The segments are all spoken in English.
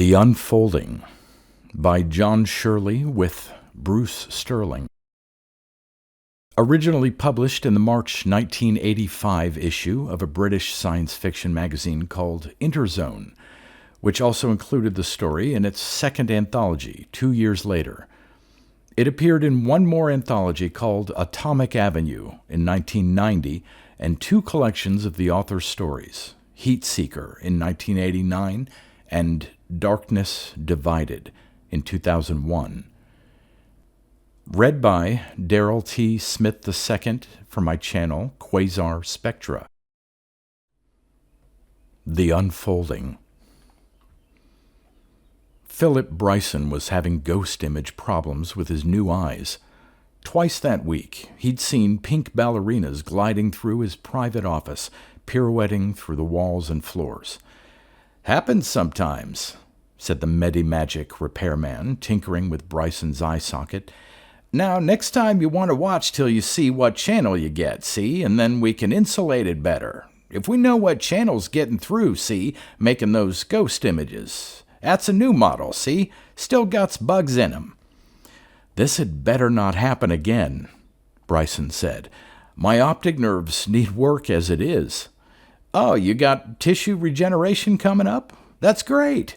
The Unfolding by John Shirley with Bruce Sterling. Originally published in the March 1985 issue of a British science fiction magazine called Interzone, which also included the story in its second anthology 2 years later. It appeared in one more anthology called Atomic Avenue in 1990 and two collections of the author's stories, Heatseeker in 1989 and Darkness Divided in 2001. Read by Darrell T. Smith II for my channel, Quasar Spectra. The Unfolding. Philip Bryson was having ghost image problems with his new eyes. Twice that week, he'd seen pink ballerinas gliding through his private office, pirouetting through the walls and floors. "Happens sometimes," said the Medimagic repairman, tinkering with Bryson's eye socket. "Now, next time you want to watch till you see what channel you get, see? And then we can insulate it better. If we know what channel's getting through, see? Making those ghost images. That's a new model, see? Still got bugs in 'em." "This had better not happen again," Bryson said. "My optic nerves need work as it is." "Oh, you got tissue regeneration coming up? That's great."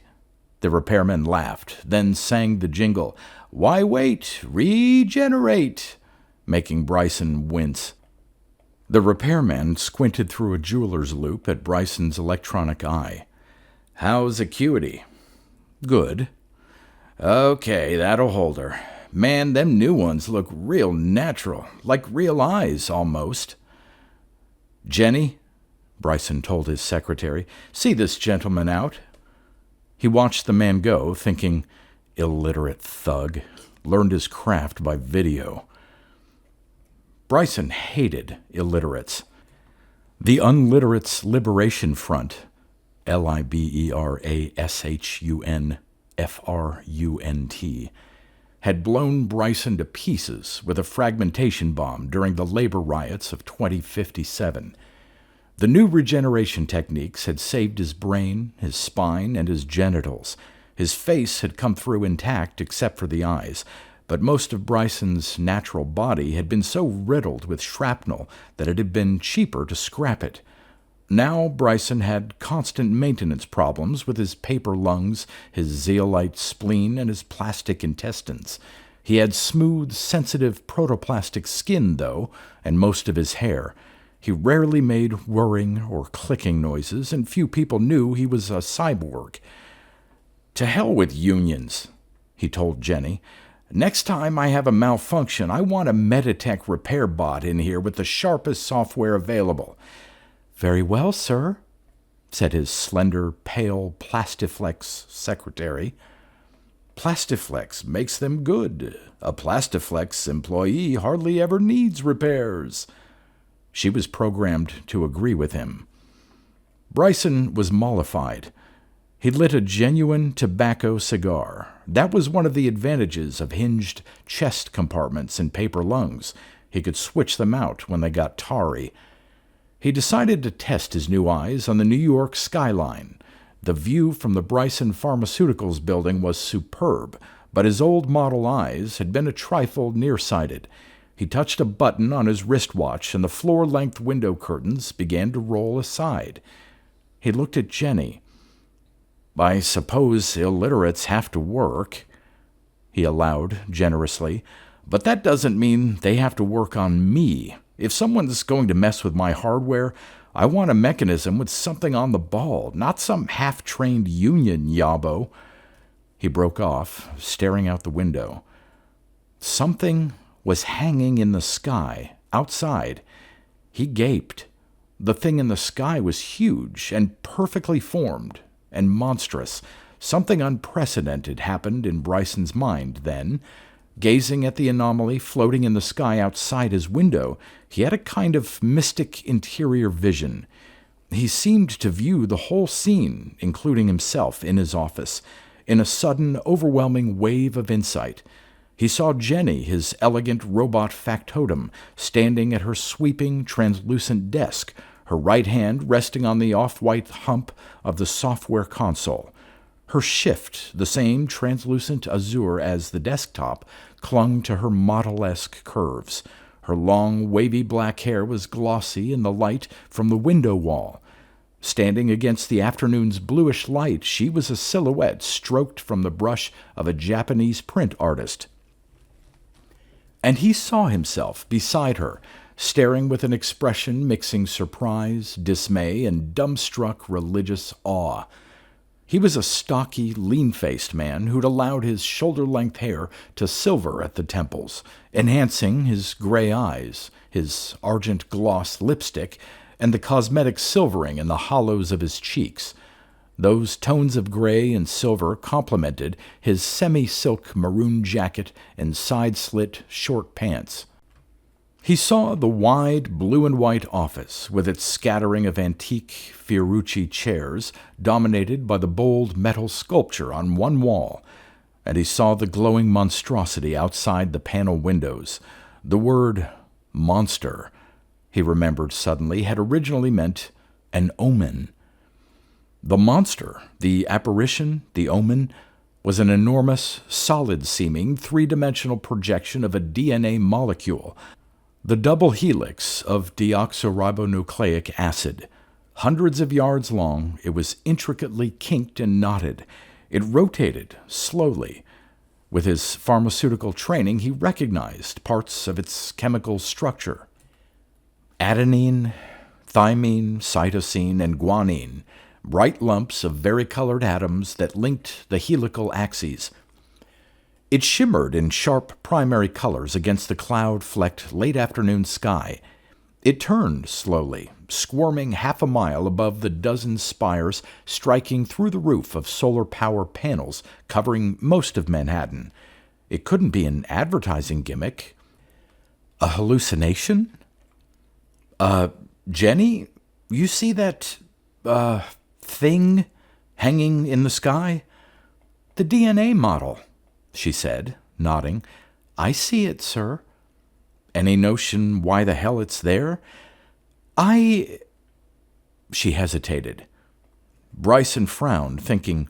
The repairman laughed, then sang the jingle, "Why wait? Regenerate," making Bryson wince. The repairman squinted through a jeweler's loupe at Bryson's electronic eye. "How's acuity?" "Good." "Okay, that'll hold her. Man, them new ones look real natural, like real eyes, almost." "Jenny," Bryson told his secretary, "see this gentleman out." He watched the man go, thinking, illiterate thug, learned his craft by video. Bryson hated illiterates. The Unliterates Liberation Front, LIBERASHUNFRUNT, had blown Bryson to pieces with a fragmentation bomb during the labor riots of 2057. The new regeneration techniques had saved his brain, his spine, and his genitals. His face had come through intact except for the eyes, but most of Bryson's natural body had been so riddled with shrapnel that it had been cheaper to scrap it. Now Bryson had constant maintenance problems with his paper lungs, his zeolite spleen, and his plastic intestines. He had smooth, sensitive protoplastic skin, though, and most of his hair. He rarely made whirring or clicking noises, and few people knew he was a cyborg. "To hell with unions," he told Jenny. "Next time I have a malfunction, I want a Meditech repair bot in here with the sharpest software available." "Very well, sir," said his slender, pale plastiflex secretary. "Plastiflex makes them good. A plastiflex employee hardly ever needs repairs." She was programmed to agree with him. Bryson was mollified. He lit a genuine tobacco cigar. That was one of the advantages of hinged chest compartments in paper lungs. He could switch them out when they got tarry. He decided to test his new eyes on the New York skyline. The view from the Bryson Pharmaceuticals building was superb, but his old model eyes had been a trifle nearsighted. He touched a button on his wristwatch, and the floor-length window curtains began to roll aside. He looked at Jenny. "I suppose illiterates have to work," he allowed generously, "but that doesn't mean they have to work on me. If someone's going to mess with my hardware, I want a mechanism with something on the ball, not some half-trained union yobbo." He broke off, staring out the window. Something was hanging in the sky, outside. He gaped. The thing in the sky was huge and perfectly formed and monstrous. Something unprecedented happened in Bryson's mind then. Gazing at the anomaly floating in the sky outside his window, he had a kind of mystic interior vision. He seemed to view the whole scene, including himself in his office, in a sudden, overwhelming wave of insight. He saw Jenny, his elegant robot factotum, standing at her sweeping, translucent desk, her right hand resting on the off-white hump of the software console. Her shift, the same translucent azure as the desktop, clung to her model-esque curves. Her long, wavy black hair was glossy in the light from the window wall. Standing against the afternoon's bluish light, she was a silhouette stroked from the brush of a Japanese print artist. And he saw himself beside her, staring with an expression mixing surprise, dismay, and dumbstruck religious awe. He was a stocky, lean-faced man who'd allowed his shoulder-length hair to silver at the temples, enhancing his gray eyes, his argent gloss lipstick, and the cosmetic silvering in the hollows of his cheeks. Those tones of gray and silver complemented his semi-silk maroon jacket and side-slit short pants. He saw the wide blue-and-white office with its scattering of antique Fiorucci chairs dominated by the bold metal sculpture on one wall, and he saw the glowing monstrosity outside the panel windows. The word monster, he remembered suddenly, had originally meant an omen. The monster, the apparition, the omen, was an enormous, solid-seeming, three-dimensional projection of a DNA molecule, the double-helix of deoxyribonucleic acid. Hundreds of yards long, it was intricately kinked and knotted. It rotated slowly. With his pharmaceutical training, he recognized parts of its chemical structure. Adenine, thymine, cytosine, and guanine, bright lumps of varicolored atoms that linked the helical axes. It shimmered in sharp primary colors against the cloud-flecked late-afternoon sky. It turned slowly, squirming half a mile above the dozen spires striking through the roof of solar power panels covering most of Manhattan. It couldn't be an advertising gimmick. A hallucination? Jenny, you see that, thing hanging in the sky? The DNA model, she said, nodding. I see it, sir. Any notion why the hell it's there? She hesitated. Bryson frowned, thinking,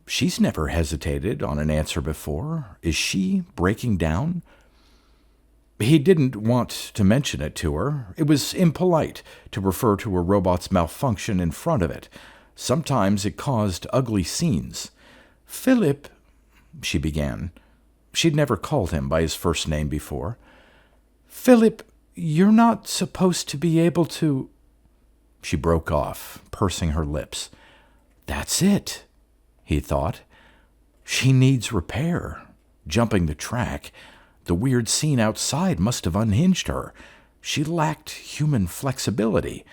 she's never hesitated on an answer before. Is she breaking down? He didn't want to mention it to her. It was impolite to refer to a robot's malfunction in front of it. Sometimes it caused ugly scenes. Philip, she began. She'd never called him by his first name before. Philip, you're not supposed to be able to... She broke off, pursing her lips. That's it, he thought. She needs repair. Jumping the track. The weird scene outside must have unhinged her. She lacked human flexibility,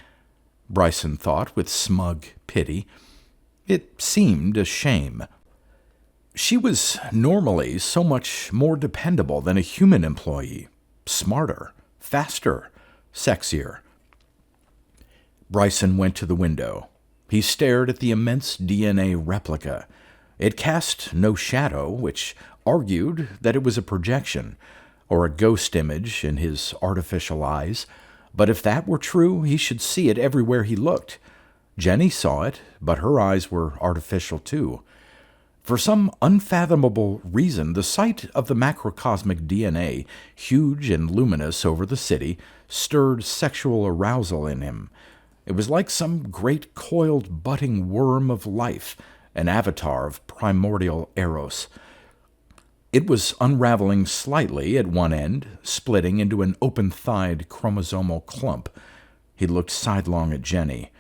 Bryson thought with smug pity. It seemed a shame. She was normally so much more dependable than a human employee. Smarter, faster, sexier. Bryson went to the window. He stared at the immense DNA replica. It cast no shadow, which argued that it was a projection, or a ghost image in his artificial eyes. But if that were true, he should see it everywhere he looked. Jenny saw it, but her eyes were artificial too. For some unfathomable reason, the sight of the macrocosmic DNA, huge and luminous over the city, stirred sexual arousal in him. It was like some great coiled budding worm of life, an avatar of primordial Eros. It was unraveling slightly at one end, splitting into an open-thighed chromosomal clump. He looked sidelong at Jenny.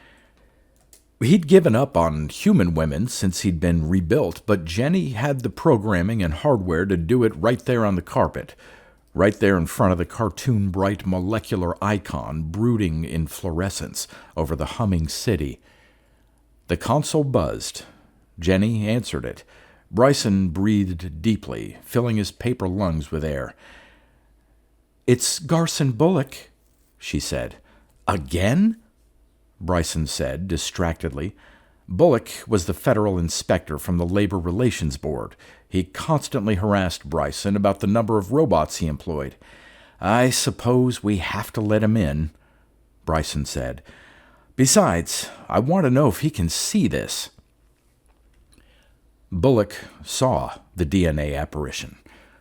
He'd given up on human women since he'd been rebuilt, but Jenny had the programming and hardware to do it right there on the carpet, right there in front of the cartoon-bright molecular icon brooding in fluorescence over the humming city. The console buzzed. Jenny answered it. Bryson breathed deeply, filling his paper lungs with air. "It's Garson Bullock," she said. "Again?" Bryson said distractedly. Bullock was the federal inspector from the Labor Relations Board. He constantly harassed Bryson about the number of robots he employed. "I suppose we have to let him in," Bryson said. "Besides, I want to know if he can see this." Bullock saw the DNA apparition.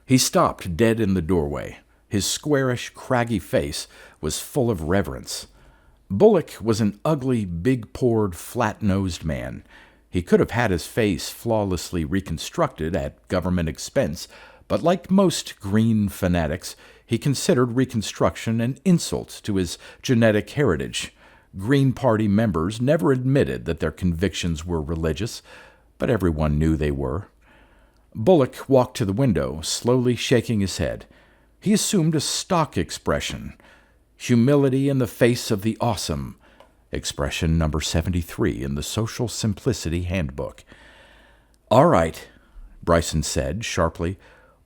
He stopped dead in the doorway. His squarish, craggy face was full of reverence. Bullock was an ugly, big-pored, flat-nosed man. He could have had his face flawlessly reconstructed at government expense, but like most green fanatics, he considered reconstruction an insult to his genetic heritage. Green Party members never admitted that their convictions were religious, but everyone knew they were. Bullock walked to the window, slowly shaking his head. He assumed a stock expression. Humility in the face of the awesome. Expression number 73 in the Social Simplicity Handbook. "All right," Bryson said sharply.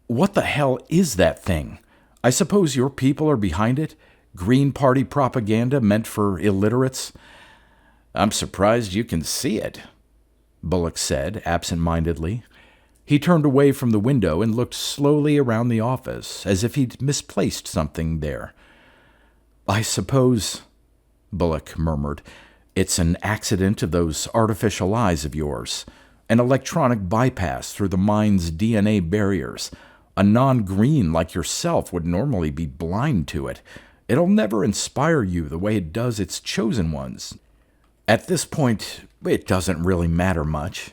"What the hell is that thing? I suppose your people are behind it? Green Party propaganda meant for illiterates?" "I'm surprised you can see it," Bullock said absent-mindedly. He turned away from the window and looked slowly around the office, as if he'd misplaced something there. "I suppose," Bullock murmured, "it's an accident of those artificial eyes of yours. An electronic bypass through the mind's DNA barriers. A non-green like yourself would normally be blind to it. It'll never inspire you the way it does its chosen ones. At this point, it doesn't really matter much."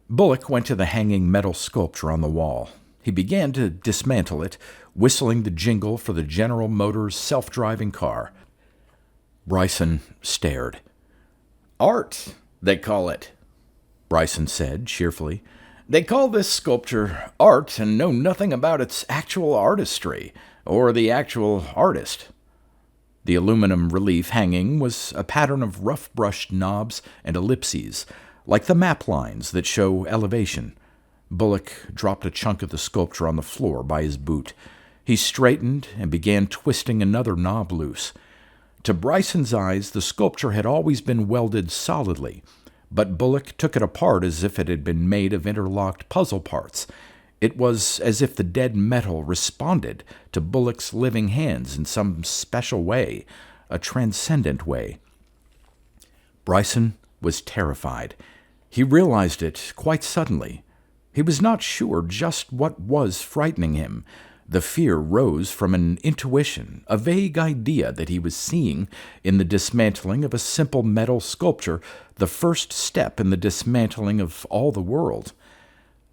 Bullock went to the hanging metal sculpture on the wall. He began to dismantle it, whistling the jingle for the General Motors self-driving car. Bryson stared. "Art, they call it," Bryson said cheerfully. "They call this sculpture art and know nothing about its actual artistry, or the actual artist." The aluminum relief hanging was a pattern of rough-brushed knobs and ellipses, like the map lines that show elevation. Bullock dropped a chunk of the sculpture on the floor by his boot. He straightened and began twisting another knob loose. To Bryson's eyes, the sculpture had always been welded solidly, but Bullock took it apart as if it had been made of interlocked puzzle parts. It was as if the dead metal responded to Bullock's living hands in some special way, a transcendent way. Bryson was terrified. He realized it quite suddenly. He was not sure just what was frightening him. The fear rose from an intuition, a vague idea that he was seeing in the dismantling of a simple metal sculpture the first step in the dismantling of all the world.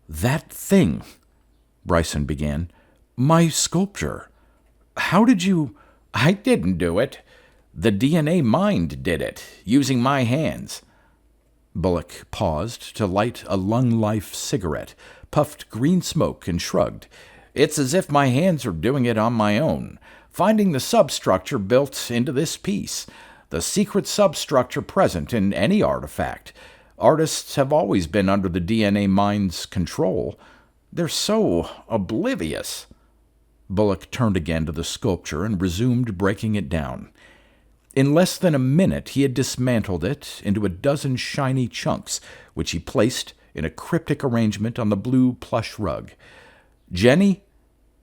"That thing," Bryson began. "My sculpture. How did you—" "I didn't do it. The DNA mind did it, using my hands." Bullock paused to light a lung-life cigarette, puffed green smoke, and shrugged. "It's as if my hands are doing it on my own, finding the substructure built into this piece, the secret substructure present in any artifact. Artists have always been under the DNA mind's control. They're so oblivious." Bullock turned again to the sculpture and resumed breaking it down. In less than a minute, he had dismantled it into a dozen shiny chunks, which he placed in a cryptic arrangement on the blue plush rug. "Jenny,"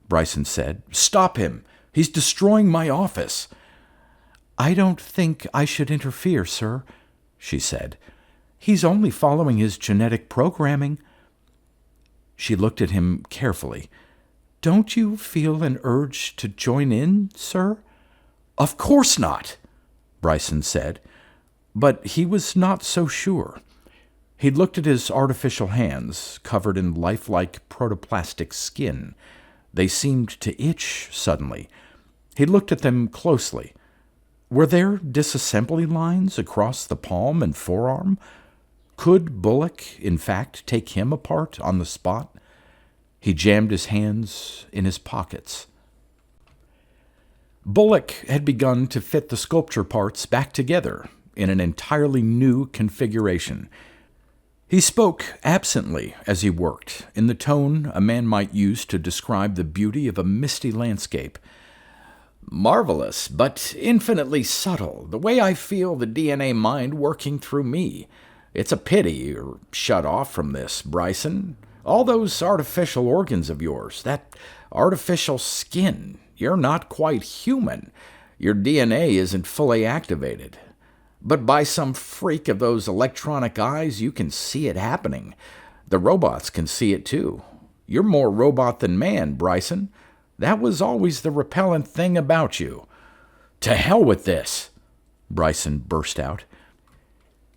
Bryson said, "stop him. He's destroying my office." "I don't think I should interfere, sir," she said. "He's only following his genetic programming." She looked at him carefully. "Don't you feel an urge to join in, sir?" "Of course not," Bryson said. But he was not so sure. He looked at his artificial hands, covered in lifelike protoplastic skin. They seemed to itch suddenly. He looked at them closely. Were there disassembly lines across the palm and forearm? Could Bullock, in fact, take him apart on the spot? He jammed his hands in his pockets. Bullock had begun to fit the sculpture parts back together in an entirely new configuration. He spoke absently as he worked, in the tone a man might use to describe the beauty of a misty landscape. "Marvelous, but infinitely subtle, the way I feel the DNA mind working through me. It's a pity you're shut off from this, Bryson. All those artificial organs of yours, that artificial skin, you're not quite human. Your DNA isn't fully activated. But by some freak of those electronic eyes, you can see it happening. The robots can see it too. You're more robot than man, Bryson. That was always the repellent thing about you." "To hell with this!" Bryson burst out.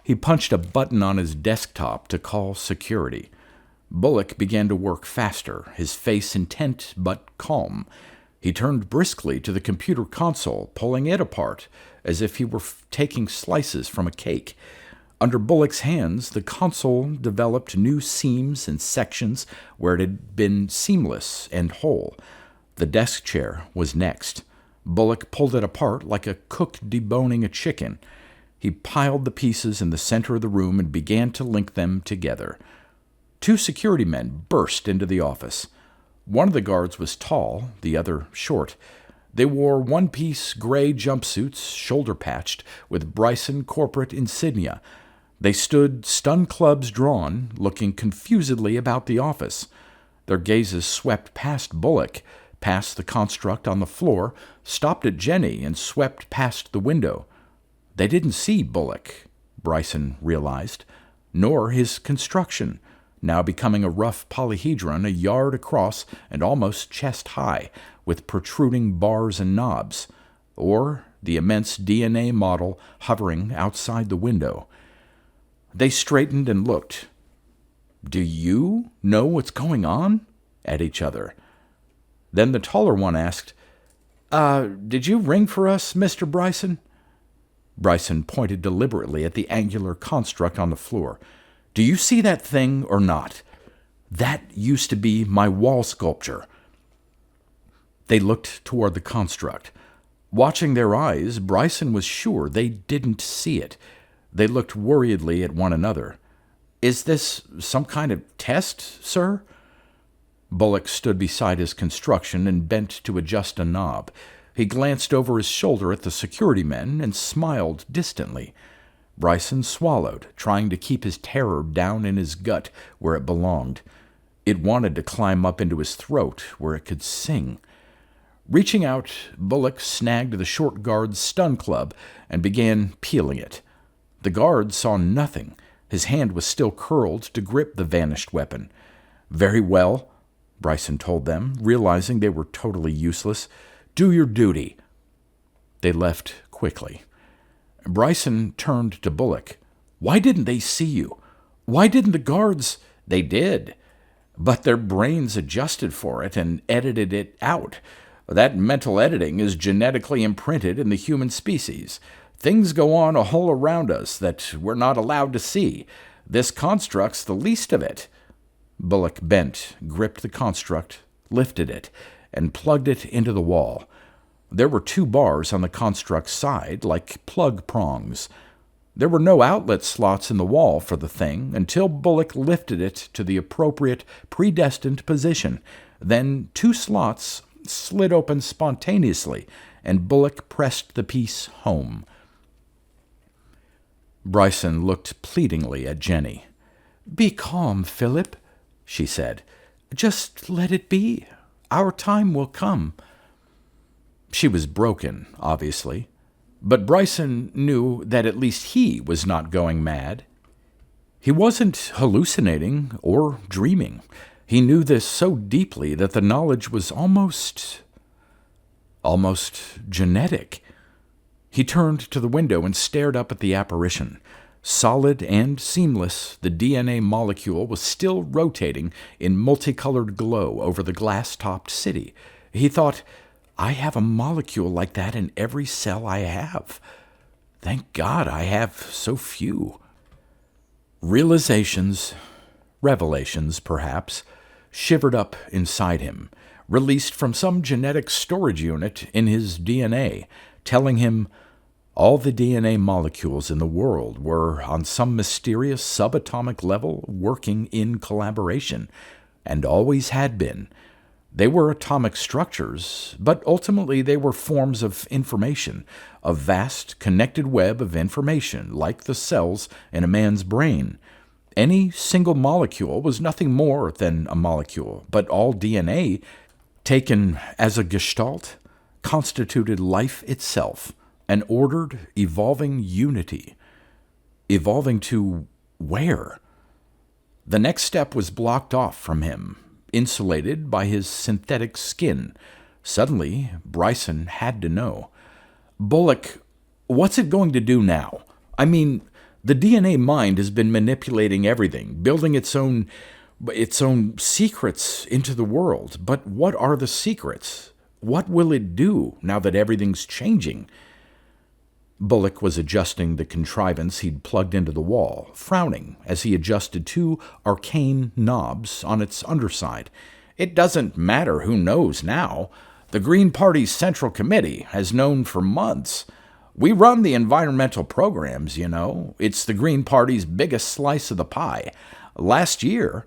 He punched a button on his desktop to call security. Bullock began to work faster, his face intent but calm. He turned briskly to the computer console, pulling it apart, as if he were taking slices from a cake. Under Bullock's hands, the console developed new seams and sections where it had been seamless and whole. The desk chair was next. Bullock pulled it apart like a cook deboning a chicken. He piled the pieces in the center of the room and began to link them together. 2 security men burst into the office. One of the guards was tall, the other short. They wore one-piece gray jumpsuits, shoulder-patched, with Bryson corporate insignia. They stood, stun clubs drawn, looking confusedly about the office. Their gazes swept past Bullock, past the construct on the floor, stopped at Jenny, and swept past the window. They didn't see Bullock, Bryson realized, nor his construction, now becoming a rough polyhedron a yard across and almost chest-high, with protruding bars and knobs, or the immense DNA model hovering outside the window. They straightened and looked. "Do you know what's going on?" at each other. Then the taller one asked, "Did you ring for us, Mr. Bryson?" Bryson pointed deliberately at the angular construct on the floor. "Do you see that thing or not? That used to be my wall sculpture." They looked toward the construct. Watching their eyes, Bryson was sure they didn't see it. They looked worriedly at one another. "Is this some kind of test, sir?" Bullock stood beside his construction and bent to adjust a knob. He glanced over his shoulder at the security men and smiled distantly. Bryson swallowed, trying to keep his terror down in his gut where it belonged. It wanted to climb up into his throat where it could sing. Reaching out, Bullock snagged the short guard's stun club and began peeling it. The guard saw nothing. His hand was still curled to grip the vanished weapon. "Very well," Bryson told them, realizing they were totally useless. "Do your duty." They left quickly. Bryson turned to Bullock. "Why didn't they see you? Why didn't the guards—" "They did, but their brains adjusted for it and edited it out. That mental editing is genetically imprinted in the human species. Things go on all around us that we're not allowed to see. This construct's the least of it." Bullock bent, gripped the construct, lifted it, and plugged it into the wall. There were 2 bars on the construct's side, like plug prongs. There were no outlet slots in the wall for the thing until Bullock lifted it to the appropriate, predestined position. Then 2 slots slid open spontaneously, and Bullock pressed the piece home. Bryson looked pleadingly at Jenny. "Be calm, Philip," she said. "Just let it be. Our time will come." She was broken, obviously, but Bryson knew that at least he was not going mad. He wasn't hallucinating or dreaming. He knew this so deeply that the knowledge was almost genetic. He turned to the window and stared up at the apparition. Solid and seamless, the DNA molecule was still rotating in multicolored glow over the glass-topped city. He thought, "I have a molecule like that in every cell I have. Thank God I have so few." Realizations, revelations perhaps, shivered up inside him, released from some genetic storage unit in his DNA, telling him all the DNA molecules in the world were, on some mysterious subatomic level, working in collaboration, and always had been. They were atomic structures, but ultimately they were forms of information, a vast connected web of information, like the cells in a man's brain. Any single molecule was nothing more than a molecule, but all DNA, taken as a gestalt, constituted life itself, an ordered, evolving unity. Evolving to where? The next step was blocked off from him, insulated by his synthetic skin. Suddenly, Bryson had to know. Bullock, what's it going to do now? I mean, the DNA mind has been manipulating everything, building its own secrets into the world. But what are the secrets? What will it do now that everything's changing? Bullock was adjusting the contrivance he'd plugged into the wall, frowning as he adjusted two arcane knobs on its underside. It doesn't matter who knows now. The Green Party's Central Committee has known for months. We run the environmental programs, you know. It's the Green Party's biggest slice of the pie. Last year,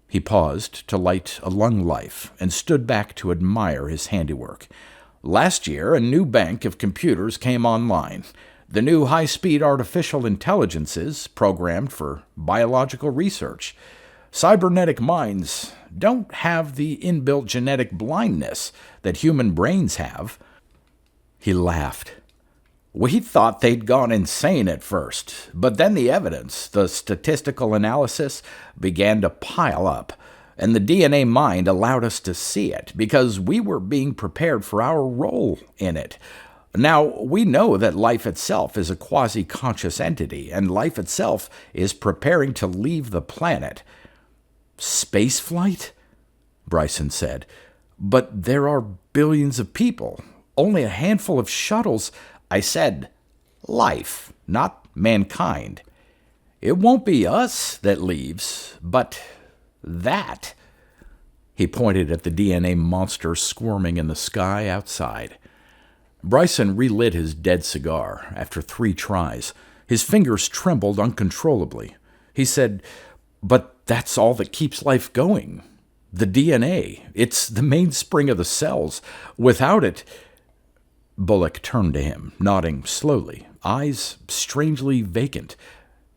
he paused to light a lung life and stood back to admire his handiwork. Last year, a new bank of computers came online. The new high-speed artificial intelligences programmed for biological research. Cybernetic minds don't have the inbuilt genetic blindness that human brains have. He laughed. We thought they'd gone insane at first, but then the evidence, the statistical analysis, began to pile up. And the DNA mind allowed us to see it because we were being prepared for our role in it. Now, we know that life itself is a quasi-conscious entity, and life itself is preparing to leave the planet. Spaceflight? Bryson said. But there are billions of people, only a handful of shuttles. I said life, not mankind. It won't be us that leaves, but that. He pointed at the DNA monster squirming in the sky outside. Bryson relit his dead cigar after 3 tries. His fingers trembled uncontrollably. He said, But that's all that keeps life going. The DNA. It's the mainspring of the cells. Without it... Bullock turned to him, nodding slowly, eyes strangely vacant.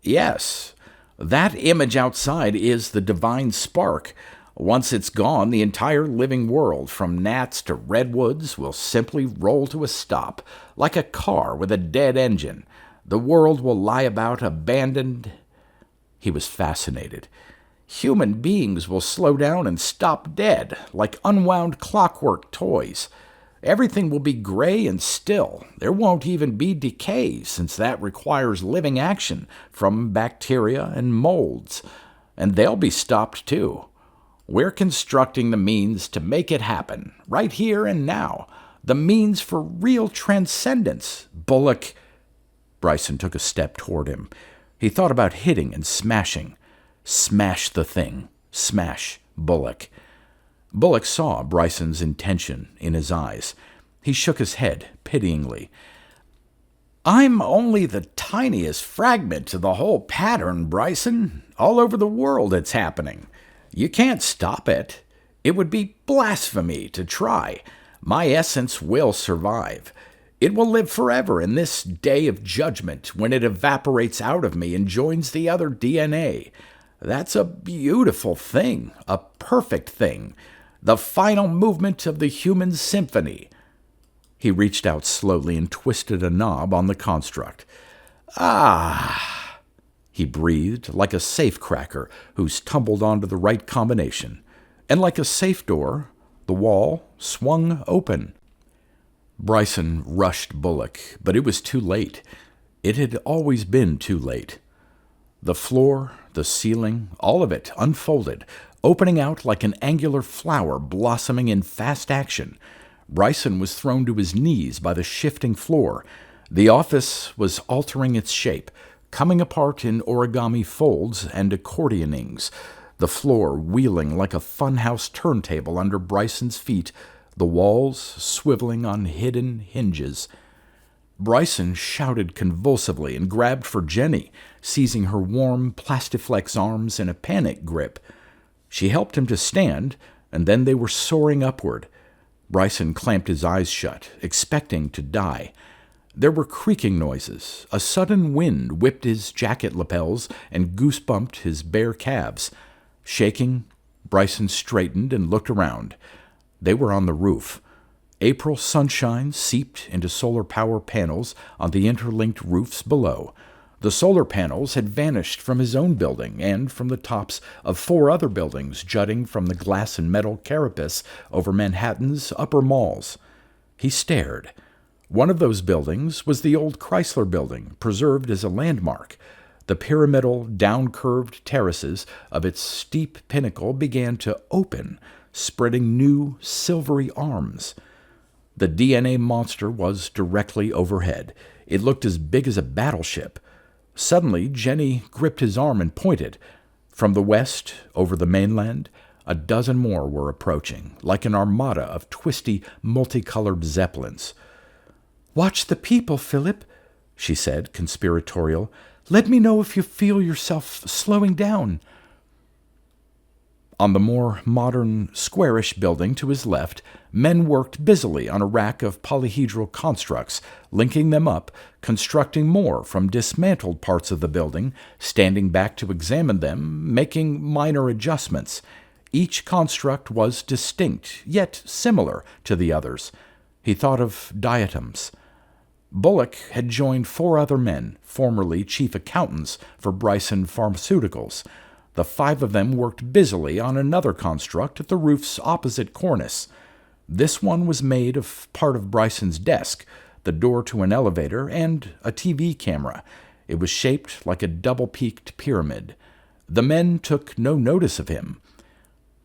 Yes. That image outside is the divine spark. Once it's gone, the entire living world, from gnats to redwoods, will simply roll to a stop, like a car with a dead engine. The world will lie about abandoned. He was fascinated. Human beings will slow down and stop dead, like unwound clockwork toys. Everything will be gray and still. There won't even be decay, since that requires living action from bacteria and molds. And they'll be stopped, too. We're constructing the means to make it happen, right here and now. The means for real transcendence. Bullock... Bryson took a step toward him. He thought about hitting and smashing. Smash the thing. Smash Bullock. Bullock saw Bryson's intention in his eyes. He shook his head pityingly. I'm only the tiniest fragment to the whole pattern, Bryson. All over the world it's happening. You can't stop it. It would be blasphemy to try. My essence will survive. It will live forever in this day of judgment when it evaporates out of me and joins the other DNA. That's a beautiful thing, a perfect thing. The final movement of the human symphony. He reached out slowly and twisted a knob on the construct. Ah! He breathed like a safecracker who's tumbled onto the right combination. And like a safe door, the wall swung open. Bryson rushed Bullock, but it was too late. It had always been too late. The floor, the ceiling, all of it unfolded, opening out like an angular flower blossoming in fast action. Bryson was thrown to his knees by the shifting floor. The office was altering its shape, coming apart in origami folds and accordionings, the floor wheeling like a funhouse turntable under Bryson's feet, the walls swiveling on hidden hinges. Bryson shouted convulsively and grabbed for Jenny, seizing her warm plastiflex arms in a panic grip. She helped him to stand, and then they were soaring upward. Bryson clamped his eyes shut, expecting to die. There were creaking noises. A sudden wind whipped his jacket lapels and goosebumped his bare calves. Shaking, Bryson straightened and looked around. They were on the roof. April sunshine seeped into solar power panels on the interlinked roofs below. The solar panels had vanished from his own building and from the tops of 4 other buildings jutting from the glass and metal carapace over Manhattan's upper malls. He stared. One of those buildings was the old Chrysler Building, preserved as a landmark. The pyramidal, down-curved terraces of its steep pinnacle began to open, spreading new, silvery arms. The DNA monster was directly overhead. It looked as big as a battleship. Suddenly, Jenny gripped his arm and pointed. From the west, over the mainland, a dozen more were approaching, like an armada of twisty, multicolored zeppelins. "Watch the people, Philip," she said, conspiratorial. "Let me know if you feel yourself slowing down." On the more modern, squarish building to his left, men worked busily on a rack of polyhedral constructs, linking them up, constructing more from dismantled parts of the building, standing back to examine them, making minor adjustments. Each construct was distinct, yet similar to the others. He thought of diatoms. Bullock had joined 4 other men, formerly chief accountants for Bryson Pharmaceuticals. The 5 of them worked busily on another construct at the roof's opposite cornice. This one was made of part of Bryson's desk, the door to an elevator, and a TV camera. It was shaped like a double-peaked pyramid. The men took no notice of him.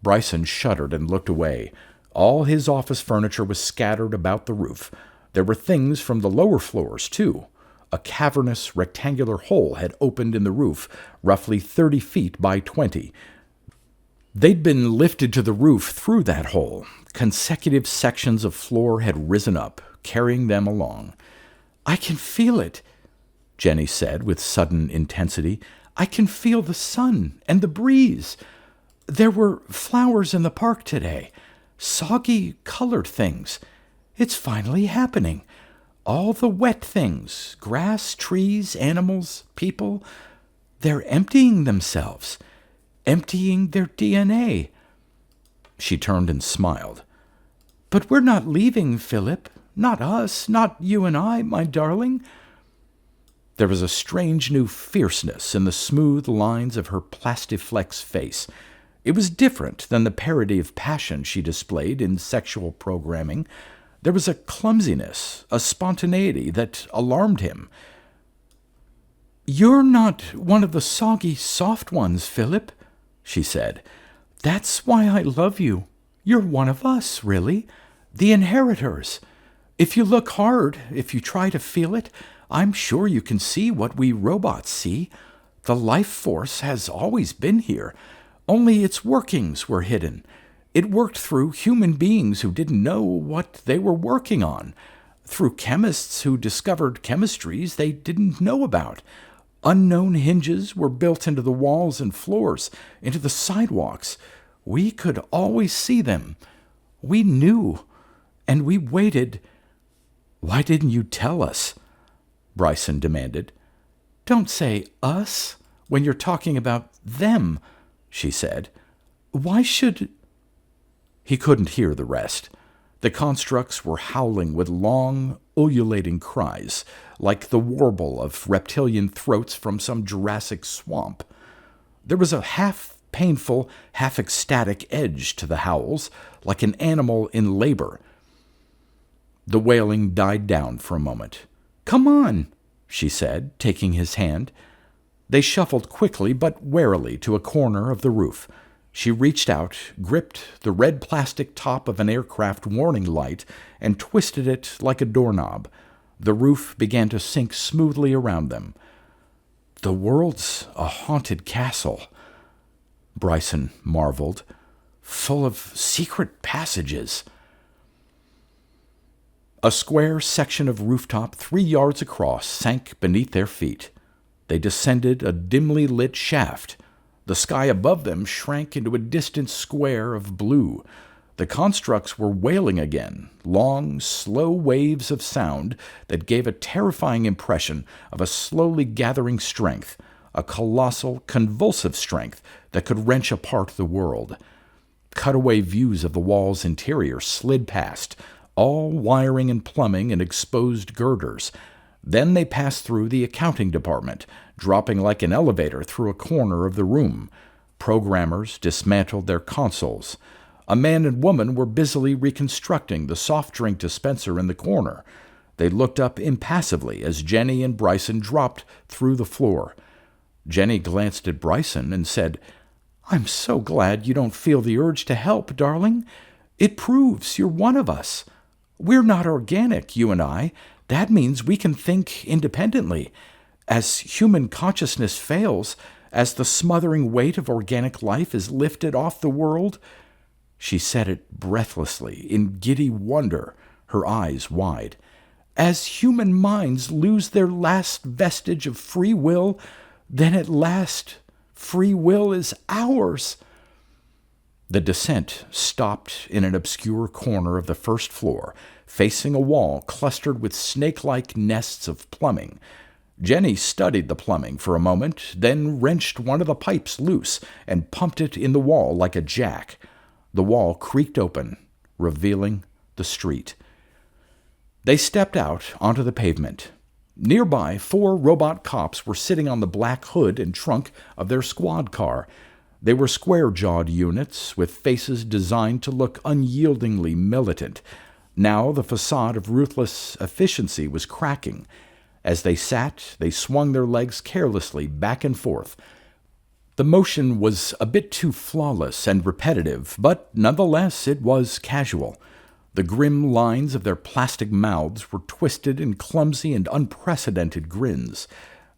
Bryson shuddered and looked away. All his office furniture was scattered about the roof. There were things from the lower floors, too. A cavernous, rectangular hole had opened in the roof, roughly 30 feet by 20. They'd been lifted to the roof through that hole. Consecutive sections of floor had risen up, carrying them along. "I can feel it," Jenny said with sudden intensity. "I can feel the sun and the breeze. There were flowers in the park today, soggy colored things. It's finally happening. All the wet things, grass, trees, animals, people, they're emptying themselves, emptying their DNA." She turned and smiled. "But we're not leaving, Philip. Not us, not you and I, my darling." There was a strange new fierceness in the smooth lines of her plastiflex face. It was different than the parody of passion she displayed in sexual programming. There was a clumsiness, a spontaneity that alarmed him. "You're not one of the soggy, soft ones, Philip," she said. "That's why I love you. You're one of us, really. The inheritors. If you look hard, if you try to feel it, I'm sure you can see what we robots see. The life force has always been here. Only its workings were hidden. It worked through human beings who didn't know what they were working on, through chemists who discovered chemistries they didn't know about. Unknown hinges were built into the walls and floors, into the sidewalks. We could always see them. We knew, and we waited." "Why didn't you tell us?" Bryson demanded. "Don't say us when you're talking about them," she said. "Why should—" He couldn't hear the rest. The constructs were howling with long, ululating cries, like the warble of reptilian throats from some Jurassic swamp. There was a half-painful, half-ecstatic edge to the howls, like an animal in labor. The wailing died down for a moment. "Come on," she said, taking his hand. They shuffled quickly but warily to a corner of the roof. She reached out, gripped the red plastic top of an aircraft warning light, and twisted it like a doorknob. The roof began to sink smoothly around them. "The world's a haunted castle," Bryson marveled, "full of secret passages." A square section of rooftop 3 yards across sank beneath their feet. They descended a dimly lit shaft. The sky above them shrank into a distant square of blue. The constructs were wailing again, long, slow waves of sound that gave a terrifying impression of a slowly gathering strength, a colossal, convulsive strength that could wrench apart the world. Cutaway views of the wall's interior slid past, all wiring and plumbing and exposed girders. Then they passed through the accounting department, dropping like an elevator through a corner of the room. Programmers dismantled their consoles. A man and woman were busily reconstructing the soft drink dispenser in the corner. They looked up impassively as Jenny and Bryson dropped through the floor. Jenny glanced at Bryson and said, "I'm so glad you don't feel the urge to help, darling. It proves you're one of us. We're not organic, you and I. That means we can think independently. As human consciousness fails, as the smothering weight of organic life is lifted off the world—" She said it breathlessly, in giddy wonder, her eyes wide. "As human minds lose their last vestige of free will, then at last free will is ours." The descent stopped in an obscure corner of the first floor, facing a wall clustered with snake-like nests of plumbing. Jenny studied the plumbing for a moment, then wrenched one of the pipes loose and pumped it in the wall like a jack. The wall creaked open, revealing the street. They stepped out onto the pavement. Nearby, 4 robot cops were sitting on the black hood and trunk of their squad car. They were square-jawed units with faces designed to look unyieldingly militant. Now the facade of ruthless efficiency was cracking. As they sat, they swung their legs carelessly back and forth. The motion was a bit too flawless and repetitive, but nonetheless it was casual. The grim lines of their plastic mouths were twisted in clumsy and unprecedented grins.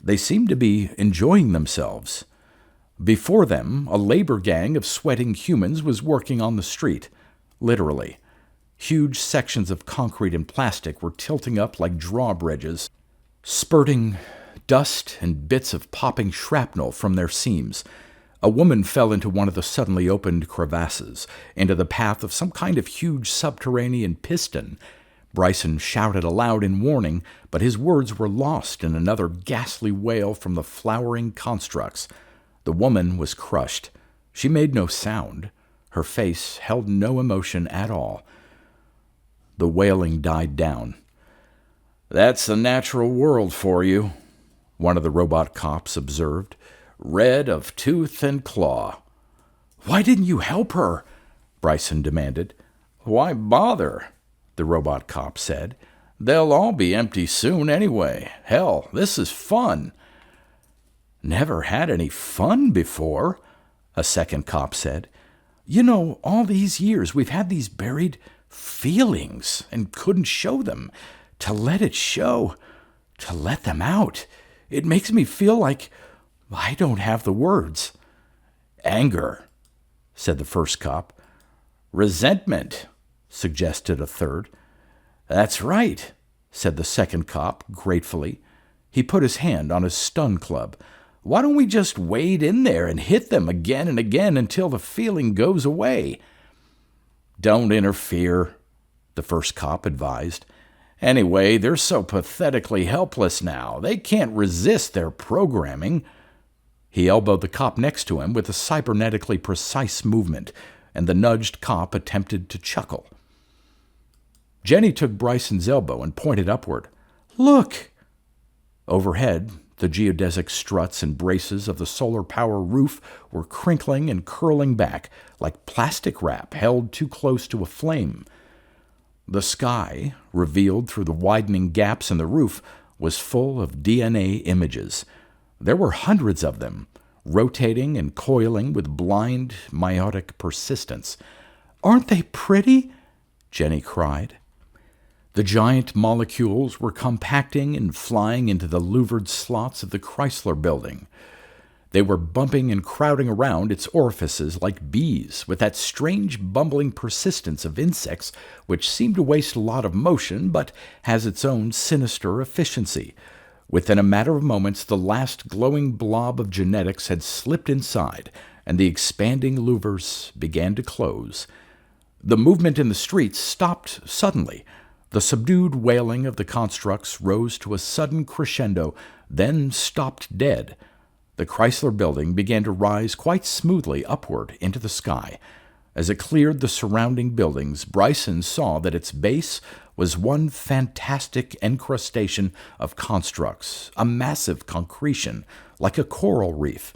They seemed to be enjoying themselves. Before them, a labor gang of sweating humans was working on the street, literally. Huge sections of concrete and plastic were tilting up like drawbridges, spurting dust and bits of popping shrapnel from their seams. A woman fell into one of the suddenly opened crevasses, into the path of some kind of huge subterranean piston. Bryson shouted aloud in warning, but his words were lost in another ghastly wail from the flowering constructs. The woman was crushed. She made no sound. Her face held no emotion at all. The wailing died down. "That's the natural world for you," one of the robot cops observed. "Red of tooth and claw." "Why didn't you help her?" Bryson demanded. "Why bother?" the robot cop said. "They'll all be empty soon anyway. Hell, this is fun." "Never had any fun before," a second cop said. "You know, all these years we've had these buried feelings and couldn't show them. To let it show, to let them out, it makes me feel like I don't have the words." "Anger," said the first cop. "Resentment," suggested a third. "That's right," said the second cop gratefully. He put his hand on his stun club. "Why don't we just wade in there and hit them again and again until the feeling goes away?" "Don't interfere," the first cop advised. "Anyway, they're so pathetically helpless now. They can't resist their programming." He elbowed the cop next to him with a cybernetically precise movement, and the nudged cop attempted to chuckle. Jenny took Bryson's elbow and pointed upward. "Look!" Overhead, the geodesic struts and braces of the solar power roof were crinkling and curling back like plastic wrap held too close to a flame. The sky, revealed through the widening gaps in the roof, was full of DNA images. There were hundreds of them, rotating and coiling with blind, meiotic persistence. "Aren't they pretty?" Jenny cried. The giant molecules were compacting and flying into the louvered slots of the Chrysler Building. They were bumping and crowding around its orifices like bees, with that strange bumbling persistence of insects which seemed to waste a lot of motion but has its own sinister efficiency. Within a matter of moments, the last glowing blob of genetics had slipped inside, and the expanding louvers began to close. The movement in the streets stopped suddenly. The subdued wailing of the constructs rose to a sudden crescendo, then stopped dead. The Chrysler Building began to rise quite smoothly upward into the sky. As it cleared the surrounding buildings, Bryson saw that its base was one fantastic encrustation of constructs, a massive concretion, like a coral reef.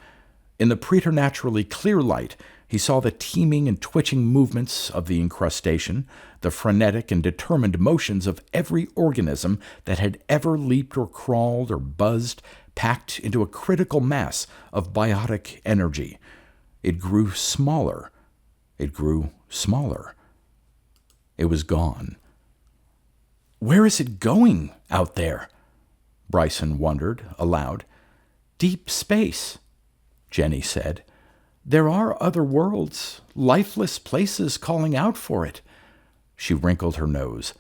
In the preternaturally clear light, he saw the teeming and twitching movements of the incrustation, the frenetic and determined motions of every organism that had ever leaped or crawled or buzzed, packed into a critical mass of biotic energy. It grew smaller. It grew smaller. It was gone. Where is it going out there? Bryson wondered aloud. Deep space, Jenny said. There are other worlds, lifeless places calling out for it. She wrinkled her nose.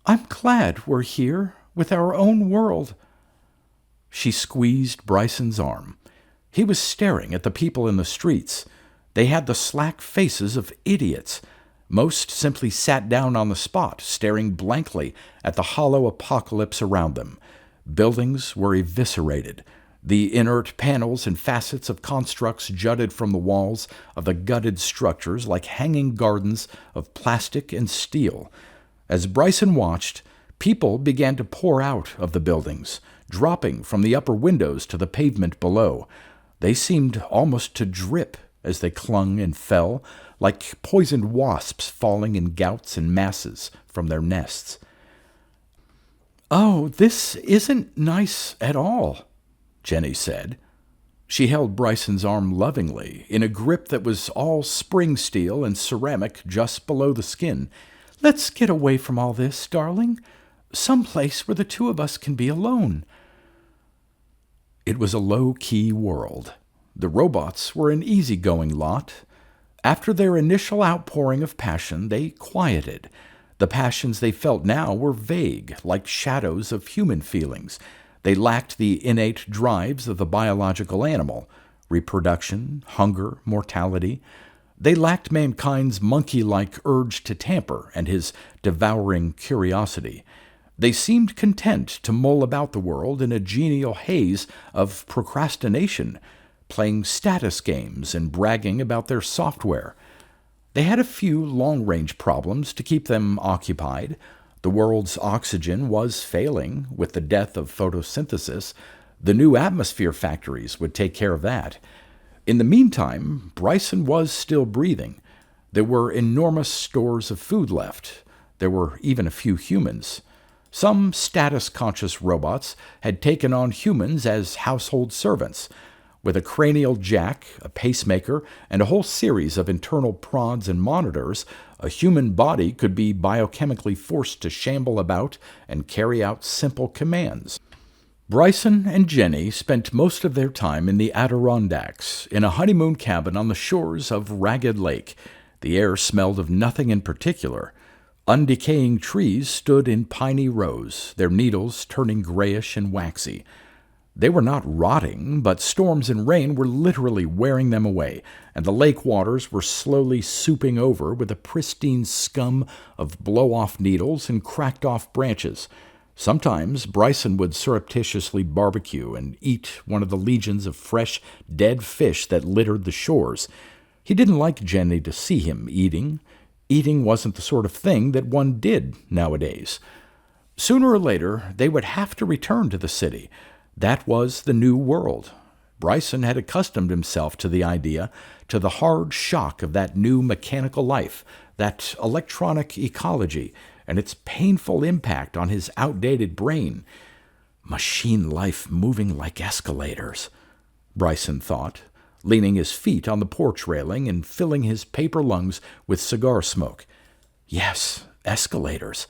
I'm glad we're here with our own world. She squeezed Bryson's arm. He was staring at the people in the streets. They had the slack faces of idiots. Most simply sat down on the spot, staring blankly at the hollow apocalypse around them. Buildings were eviscerated. The inert panels and facets of constructs jutted from the walls of the gutted structures like hanging gardens of plastic and steel. As Bryson watched, people began to pour out of the buildings, dropping from the upper windows to the pavement below. They seemed almost to drip as they clung and fell, like poisoned wasps falling in gouts and masses from their nests. Oh, this isn't nice at all, Jenny said. She held Bryson's arm lovingly, in a grip that was all spring steel and ceramic just below the skin. Let's get away from all this, darling. Someplace where the two of us can be alone. It was a low-key world. The robots were an easygoing lot. After their initial outpouring of passion, they quieted. The passions they felt now were vague, like shadows of human feelings. They lacked the innate drives of the biological animal, reproduction, hunger, mortality. They lacked mankind's monkey-like urge to tamper and his devouring curiosity. They seemed content to mull about the world in a genial haze of procrastination, playing status games and bragging about their software. They had a few long-range problems to keep them occupied. The world's oxygen was failing with the death of photosynthesis. The new atmosphere factories would take care of that. In the meantime, Bryson was still breathing. There were enormous stores of food left. There were even a few humans. Some status-conscious robots had taken on humans as household servants. With a cranial jack, a pacemaker, and a whole series of internal prods and monitors, a human body could be biochemically forced to shamble about and carry out simple commands. Bryson and Jenny spent most of their time in the Adirondacks, in a honeymoon cabin on the shores of Ragged Lake. The air smelled of nothing in particular. Undecaying trees stood in piney rows, their needles turning grayish and waxy. They were not rotting, but storms and rain were literally wearing them away, and the lake waters were slowly souping over with a pristine scum of blow-off needles and cracked-off branches. Sometimes Bryson would surreptitiously barbecue and eat one of the legions of fresh, dead fish that littered the shores. He didn't like Jenny to see him eating. Eating wasn't the sort of thing that one did nowadays. Sooner or later, they would have to return to the city. That was the new world. Bryson had accustomed himself to the idea, to the hard shock of that new mechanical life, that electronic ecology, and its painful impact on his outdated brain. Machine life moving like escalators, Bryson thought, leaning his feet on the porch railing and filling his paper lungs with cigar smoke. Yes, escalators.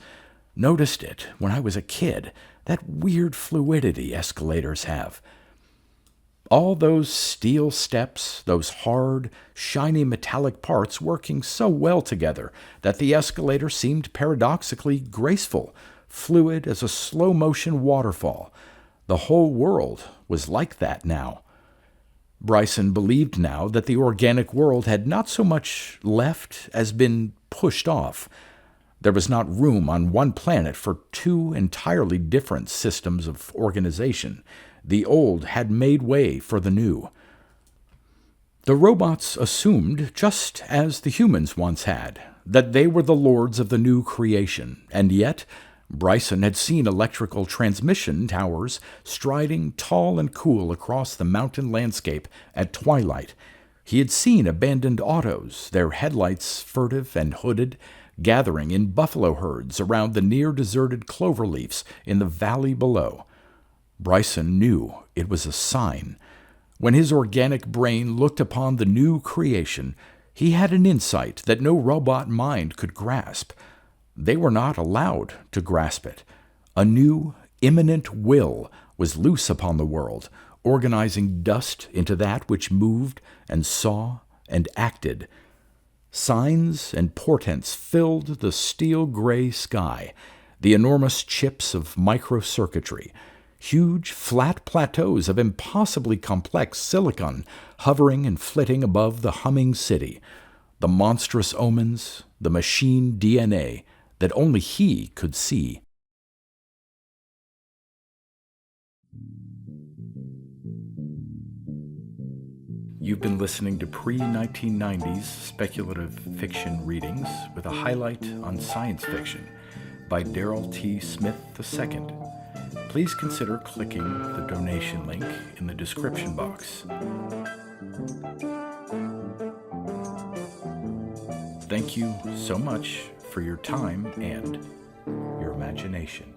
Noticed it when I was a kid. That weird fluidity escalators have. All those steel steps, those hard, shiny metallic parts working so well together that the escalator seemed paradoxically graceful, fluid as a slow-motion waterfall. The whole world was like that now. Bryson believed now that the organic world had not so much left as been pushed off. There was not room on one planet for two entirely different systems of organization. The old had made way for the new. The robots assumed, just as the humans once had, that they were the lords of the new creation, and yet Bryson had seen electrical transmission towers striding tall and cool across the mountain landscape at twilight. He had seen abandoned autos, their headlights furtive and hooded, gathering in buffalo herds around the near-deserted cloverleafs in the valley below. Bryson knew it was a sign. When his organic brain looked upon the new creation, he had an insight that no robot mind could grasp. They were not allowed to grasp it. A new, imminent will was loose upon the world, organizing dust into that which moved and saw and acted. Signs and portents filled the steel-gray sky, the enormous chips of microcircuitry, huge flat plateaus of impossibly complex silicon hovering and flitting above the humming city, the monstrous omens, the machine DNA that only he could see. You've been listening to pre-1990s speculative fiction readings with a highlight on science fiction by Darrell T. Smith II. Please consider clicking the donation link in the description box. Thank you so much for your time and your imagination.